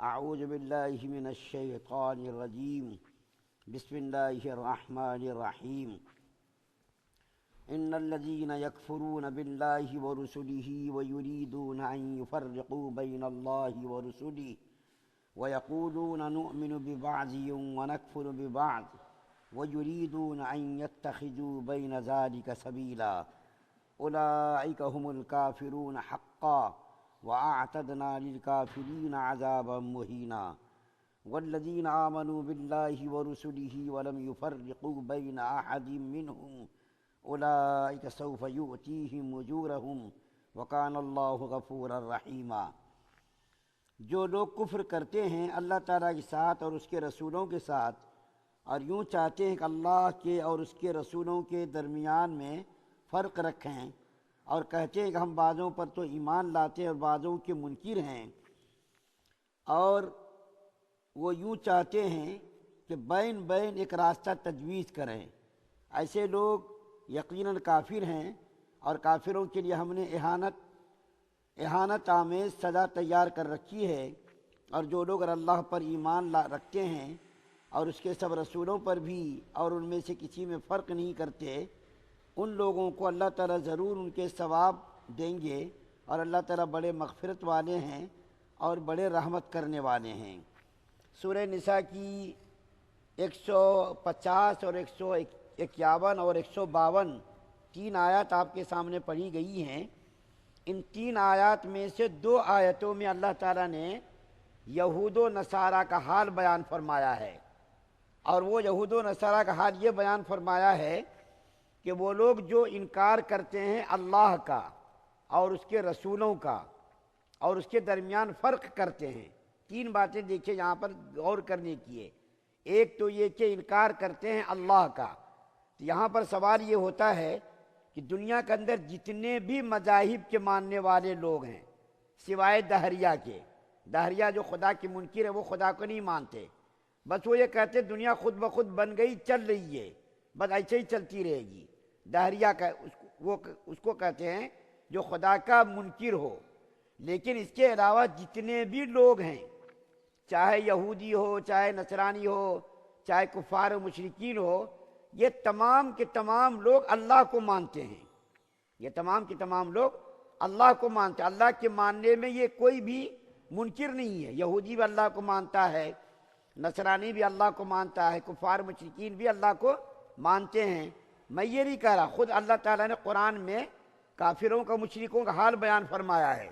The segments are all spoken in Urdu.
اعوذ باللہ من الشیطان الرجیم بسم اللہ الرحمن الرحیم ان الذین یکفرون باللہ ورسلہ ویریدون ان یفرقوا بین اللہ ورسلہ ویقولون نؤمن ببعض ونکفر ببعض ویریدون ان یتخذوا بین ذلک سبیلا اولئک هم الکافرون حقا وَأَعْتَدْنَا لِلْكَافِرِينَ عَذَابًا مُهِينًا وَالَّذِينَ آمَنُوا بِاللَّهِ وَرُسُلِهِ وَلَمْ يُفَرِّقُوا بَيْنَ أَحَدٍ مِّنْهُمْ أُولَئِكَ سَوْفَ يُؤْتِيهِمْ أُجُورَهُمْ وَكَانَ اللَّهُ غَفُورًا رَحِيمًا۔ جو لوگ کفر کرتے ہیں اللہ تعالیٰ کے ساتھ اور اس کے رسولوں کے ساتھ، اور یوں چاہتے ہیں کہ اللہ کے اور اس کے رسولوں کے درمیان میں فرق رکھیں، اور کہتے ہیں کہ ہم بعضوں پر تو ایمان لاتے ہیں اور بعضوں کے منکر ہیں، اور وہ یوں چاہتے ہیں کہ بین بین ایک راستہ تجویز کریں، ایسے لوگ یقیناً کافر ہیں، اور کافروں کے لیے ہم نے اہانت آمیز سزا تیار کر رکھی ہے۔ اور جو لوگ اگر اللہ پر ایمان رکھتے ہیں اور اس کے سب رسولوں پر بھی اور ان میں سے کسی میں فرق نہیں کرتے، ان لوگوں کو اللہ تعالیٰ ضرور ان کے ثواب دیں گے، اور اللہ تعالیٰ بڑے مغفرت والے ہیں اور بڑے رحمت کرنے والے ہیں۔ سورہ نساء کی 150 اور 151 اور 152 تین آیات آپ کے سامنے پڑھی گئی ہیں۔ ان تین آیات میں سے دو آیتوں میں اللہ تعالیٰ نے یہود و نصارہ کا حال بیان فرمایا ہے، اور وہ یہود و نصارہ کا حال یہ بیان فرمایا ہے کہ وہ لوگ جو انکار کرتے ہیں اللہ کا اور اس کے رسولوں کا اور اس کے درمیان فرق کرتے ہیں۔ تین باتیں دیکھیں یہاں پر غور کرنے کی ہے۔ ایک تو یہ کہ انکار کرتے ہیں اللہ کا، تو یہاں پر سوال یہ ہوتا ہے کہ دنیا کے اندر جتنے بھی مذاہب کے ماننے والے لوگ ہیں سوائے دہریہ کے، دہریہ جو خدا کے منکر ہے وہ خدا کو نہیں مانتے، بس وہ یہ کہتے دنیا خود بخود بن گئی، چل رہی ہے، بس ایسے ہی چلتی رہے گی۔ دہریہ کا اس کو کہتے ہیں جو خدا کا منکر ہو۔ لیکن اس کے علاوہ جتنے بھی لوگ ہیں، چاہے یہودی ہو، چاہے نصرانی ہو، چاہے کفار و مشرکین ہو، یہ تمام کے تمام لوگ اللہ کو مانتے ہیں۔ یہ تمام کے تمام لوگ اللہ کو مانتے ہیں۔ اللہ کے ماننے میں یہ کوئی بھی منکر نہیں ہے۔ یہودی بھی اللہ کو مانتا ہے، نصرانی بھی اللہ کو مانتا ہے، کفار مشرکین بھی اللہ کو مانتے ہیں۔ میں یہ نہیں کہہ رہا، خود اللہ تعالیٰ نے قرآن میں کافروں کا مشرکوں کا حال بیان فرمایا ہے۔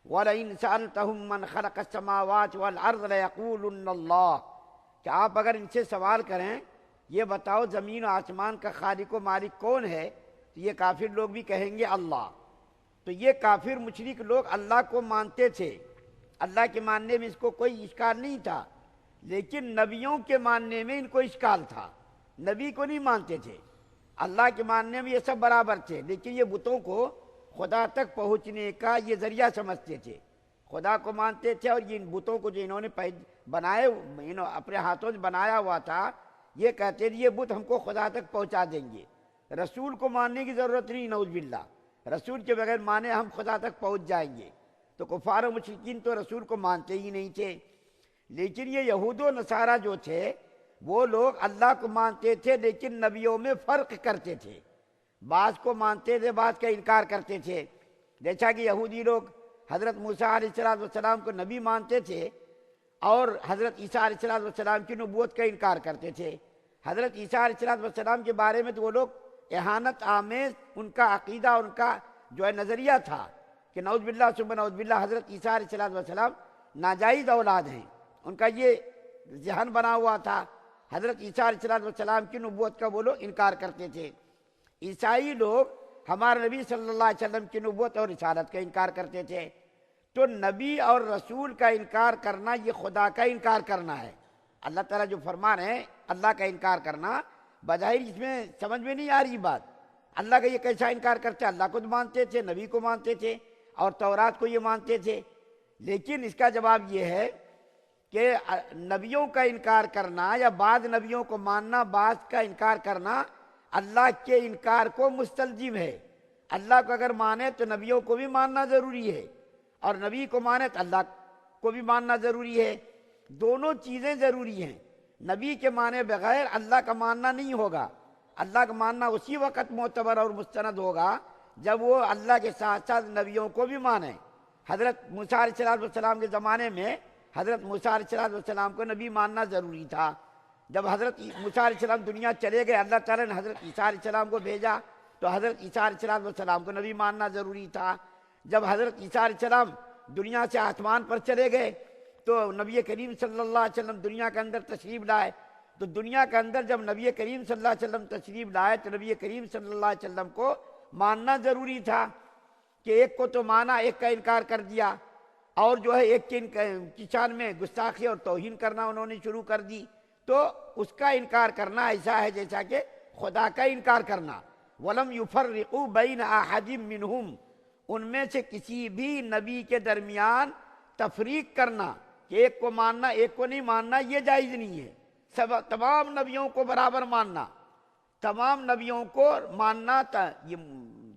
وَلَئِن سَأَلْتَهُم مَّنْ خَلَقَ السَّمَاوَاتِ وَالْأَرْضَ لَيَقُولُنَّ اللَّهُ کہ آپ اگر ان سے سوال کریں یہ بتاؤ زمین و آسمان کا خالق و مالک کون ہے، تو یہ کافر لوگ بھی کہیں گے اللہ۔ تو یہ کافر مشرک لوگ اللہ کو مانتے تھے، اللہ کے ماننے میں اس کو کوئی اشکال نہیں تھا، لیکن نبیوں کے ماننے میں ان کو اشکال تھا۔ نبی کو نہیں مانتے تھے، اللہ کے ماننے میں یہ سب برابر تھے، لیکن یہ بتوں کو خدا تک پہنچنے کا یہ ذریعہ سمجھتے تھے۔ خدا کو مانتے تھے، اور ان بتوں کو جو انہوں نے بنائے اپنے ہاتھوں سے بنایا ہوا تھا، یہ کہتے تھے یہ بت ہم کو خدا تک پہنچا دیں گے، رسول کو ماننے کی ضرورت نہیں، نعوذ باللہ، رسول کے بغیر مانے ہم خدا تک پہنچ جائیں گے۔ تو کفار و مشرکین تو رسول کو مانتے ہی نہیں تھے۔ لیکن یہ یہود و نصارہ جو تھے وہ لوگ اللہ کو مانتے تھے، لیکن نبیوں میں فرق کرتے تھے، بعض کو مانتے تھے، بعض کا انکار کرتے تھے۔ جیسا کہ یہودی لوگ حضرت موسیٰ علیہ السلام کو نبی مانتے تھے، اور حضرت عیسیٰ علیہ السلام کی نبوت کا انکار کرتے تھے۔ حضرت عیسیٰ علیہ السلام کے بارے میں تو وہ لوگ اہانت آمیز ان کا عقیدہ، ان کا جو ہے نظریہ تھا کہ نعوذ باللہ ثم نعوذ باللہ حضرت عیسیٰ علیہ السلام ناجائز اولاد ہیں، ان کا یہ ذہن بنا ہوا تھا۔ حضرت عیسیٰ علیہ السلام کی نبوت کا وہ لوگ انکار کرتے تھے۔ عیسائی لوگ ہمارے نبی صلی اللہ علیہ وسلم کی نبوت اور رسالت کا انکار کرتے تھے۔ تو نبی اور رسول کا انکار کرنا یہ خدا کا انکار کرنا ہے۔ اللہ تعالیٰ جو فرما رہے ہیں اللہ کا انکار کرنا، بظاہر اس میں سمجھ میں نہیں آ رہی بات۔ اللہ کا یہ کیسا انکار کرتے؟ اللہ کو مانتے تھے، نبی کو مانتے تھے، اور تورات کو یہ مانتے تھے۔ لیکن اس کا جواب یہ ہے کہ نبیوں کا انکار کرنا یا بعض نبیوں کو ماننا، بعض کا انکار کرنا اللہ کے انکار کو مستلزم ہے۔ اللہ کو اگر مانے تو نبیوں کو بھی ماننا ضروری ہے، اور نبی کو مانے تو اللہ کو بھی ماننا ضروری ہے، دونوں چیزیں ضروری ہیں۔ نبی کے مانے بغیر اللہ کا ماننا نہیں ہوگا۔ اللہ کا ماننا اسی وقت معتبر اور مستند ہوگا جب وہ اللہ کے ساتھ ساتھ نبیوں کو بھی مانے۔ حضرت موسیٰ علیہ السلام کے زمانے میں حضرت موسیٰ علیہ السلام کو نبی ماننا ضروری تھا۔ جب حضرت موسیٰ علیہ السلام دنیا چلے گئے، اللہ تعالیٰ نے حضرت عیسیٰ علیہ السلام کو بھیجا تو حضرت عیسیٰ علیہ السلام کو نبی ماننا ضروری تھا۔ جب حضرت عیسیٰ علیہ السلام دنیا سے آسمان پر چلے گئے تو نبی کریم صلی اللہ علیہ وسلم دنیا کے اندر تشریف لائے، تو دنیا کے اندر جب نبی کریم صلی اللہ علیہ وسلم تشریف لائے تو نبی کریم صلی اللہ علیہ وسلم کو ماننا ضروری تھا کہ ایک کو تو مانا، ایک کا انکار کر دیا، اور جو ہے ایک کی شان میں گستاخی اور توہین کرنا انہوں نے شروع کر دی، تو اس کا انکار کرنا ایسا ہے جیسا کہ خدا کا انکار کرنا۔ وَلَمْ يُفَرِّقُوا بَيْنَ أَحَدٍ مِّنْهُمْ، ان میں سے کسی بھی نبی کے درمیان تفریق کرنا کہ ایک کو ماننا ایک کو نہیں ماننا، یہ جائز نہیں ہے۔ تمام نبیوں کو برابر ماننا، تمام نبیوں کو ماننا،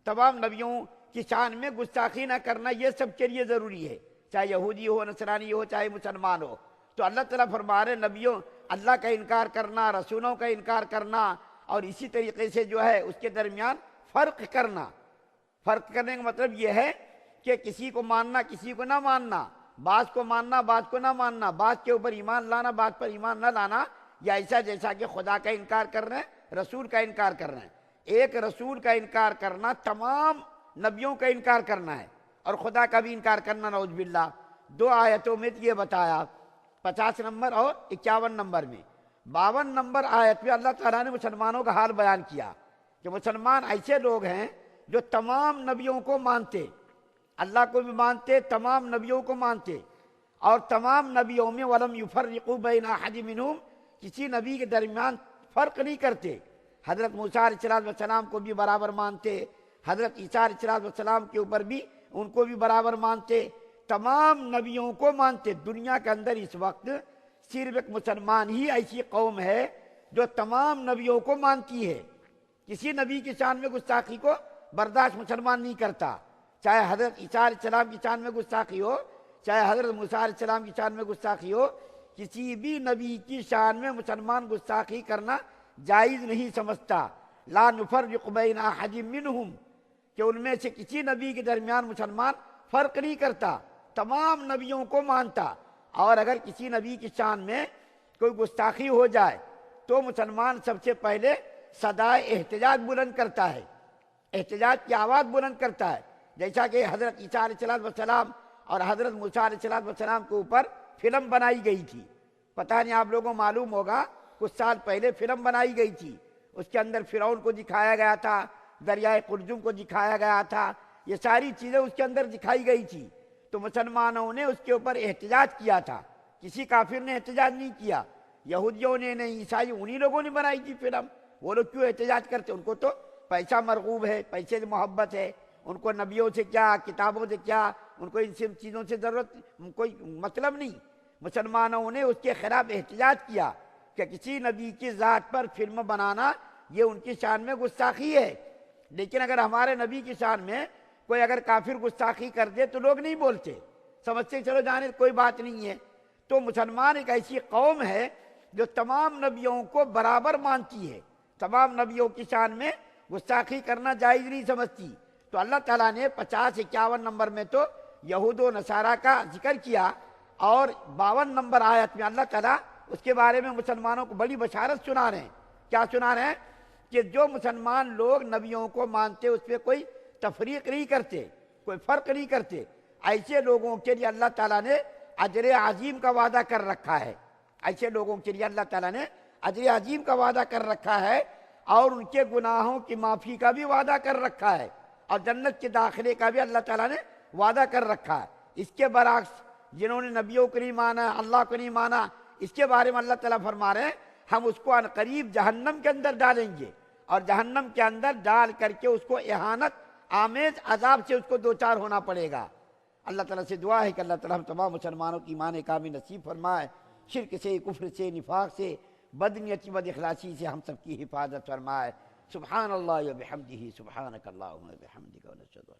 تمام نبیوں کی شان میں گستاخی نہ کرنا، یہ سب کے لیے ضروری ہے، چاہے یہودی ہو، نصرانی ہو، چاہے مسلمان ہو۔ تو اللہ تعالیٰ فرما رہے نبیوں اللہ کا انکار کرنا، رسولوں کا انکار کرنا، اور اسی طریقے سے جو ہے اس کے درمیان فرق کرنا۔ فرق کرنے کا مطلب یہ ہے کہ کسی کو ماننا کسی کو نہ ماننا، بعض کو ماننا بعض کو نہ ماننا، بعض کے اوپر ایمان لانا بعض پر ایمان نہ لانا، یا ایسا جیسا کہ خدا کا انکار کر رہے ہیں، رسول کا انکار کر رہے ہیں۔ ایک رسول کا انکار کرنا تمام نبیوں کا انکار کرنا ہے، اور خدا کا بھی انکار کرنا، نعوذ باللہ۔ دو آیتوں میں یہ بتایا، 50 نمبر اور 51 نمبر میں۔ 52 نمبر آیت میں اللہ تعالیٰ نے مسلمانوں کا حال بیان کیا کہ مسلمان ایسے لوگ ہیں جو تمام نبیوں کو مانتے، اللہ کو بھی مانتے، تمام نبیوں کو مانتے، اور تمام نبیوں میں وَلَمْ يُفَرِّقُوا بَيْنَ أَحَدٍ مِّنْهُمْ، کسی نبی کے درمیان فرق نہیں کرتے۔ حضرت موسیٰ علیہ السلام کو بھی برابر مانتے، حضرت عیسیٰ علیہ السلام کے اوپر بھی ان کو بھی برابر مانتے، تمام نبیوں کو مانتے۔ دنیا کے اندر اس وقت صرف ایک مسلمان ہی ایسی قوم ہے جو تمام نبیوں کو مانتی ہے، کسی نبی کی شان میں گستاخی کو برداشت مسلمان نہیں کرتا، چاہے حضرت عیسیٰ علیہ السلام کی شان میں گستاخی ہو، چاہے حضرت موسیٰ علیہ السلام کی شان میں گستاخی ہو، کسی بھی نبی کی شان میں مسلمان گستاخی کرنا جائز نہیں سمجھتا۔ لا نفرق بین احد منہم، کہ ان میں سے کسی نبی کے درمیان مسلمان فرق نہیں کرتا، تمام نبیوں کو مانتا، اور اگر کسی نبی کی شان میں کوئی گستاخی ہو جائے تو مسلمان سب سے پہلے صدائے احتجاج بلند کرتا ہے، احتجاج کی آواز بلند کرتا ہے، جیسا کہ حضرت عیسیٰ علیہ السلام اور حضرت موسیٰ علیہ السلام کے اوپر فلم بنائی گئی تھی۔ پتہ نہیں آپ لوگوں کو معلوم ہوگا، کچھ سال پہلے فلم بنائی گئی تھی، اس کے اندر فرعون کو دکھایا گیا تھا، دریائے قلزم کو دکھایا گیا تھا، یہ ساری چیزیں اس کے اندر دکھائی گئی تھی۔ تو مسلمانوں نے اس کے اوپر احتجاج کیا تھا، کسی کافر نے احتجاج نہیں کیا، یہودیوں نے نہیں، عیسائی، انہی لوگوں نے بنائی تھی فلم۔ وہ لوگ کیوں احتجاج کرتے؟ ان کو تو پیسہ مرغوب ہے، پیسے سے محبت ہے، ان کو نبیوں سے کیا، کتابوں سے کیا، ان کو ان سب چیزوں سے ضرورت کوئی مطلب نہیں۔ مسلمانوں نے اس کے خلاف احتجاج کیا کہ کسی نبی کی ذات پر فلم بنانا یہ ان کی شان میں گستاخی ہے۔ لیکن اگر ہمارے نبی کی شان میں کوئی اگر کافر گستاخی کر دے تو لوگ نہیں بولتے، سمجھتے چلو جانے کوئی بات نہیں ہے۔ تو مسلمان ایک ایسی قوم ہے جو تمام نبیوں کو برابر مانتی ہے، تمام نبیوں کی شان میں گستاخی کرنا جائز نہیں سمجھتی۔ تو اللہ تعالیٰ نے 50-51 نمبر میں تو یہود و نصارہ کا ذکر کیا، اور 52 نمبر آیت میں اللہ تعالیٰ اس کے بارے میں مسلمانوں کو بڑی بشارت سنا رہے ہیں۔ کیا سنا رہے ہیں؟ کہ جو مسلمان لوگ نبیوں کو مانتے اس پہ کوئی تفریق نہیں کرتے، کوئی فرق نہیں کرتے، ایسے لوگوں کے لیے اللہ تعالیٰ نے اجر عظیم کا وعدہ کر رکھا ہے۔ ایسے لوگوں کے لیے اللہ تعالیٰ نے اجر عظیم کا وعدہ کر رکھا ہے، اور ان کے گناہوں کی معافی کا بھی وعدہ کر رکھا ہے، اور جنت کے داخلے کا بھی اللہ تعالیٰ نے وعدہ کر رکھا ہے۔ اس کے برعکس جنہوں نے نبیوں کو نہیں مانا، اللہ کو نہیں مانا، اس کے بارے میں اللہ تعالیٰ فرما رہے ہیں ہم اس کو عنقریب جہنم کے اندر ڈالیں گے، اور جہنم کے اندر ڈال کر کے اس کو اہانت آمیز عذاب سے اس کو دوچار ہونا پڑے گا۔ اللہ تعالیٰ سے دعا ہے کہ اللہ تعالیٰ ہم تمام مسلمانوں کی ایمان کامل نصیب فرمائے، شرک سے، کفر سے، نفاق سے، بدنیتی، بد اخلاصی سے ہم سب کی حفاظت فرمائے۔ سبحان اللہ و بحمدہ، سبحانک اللہم و بحمدک، ونشہد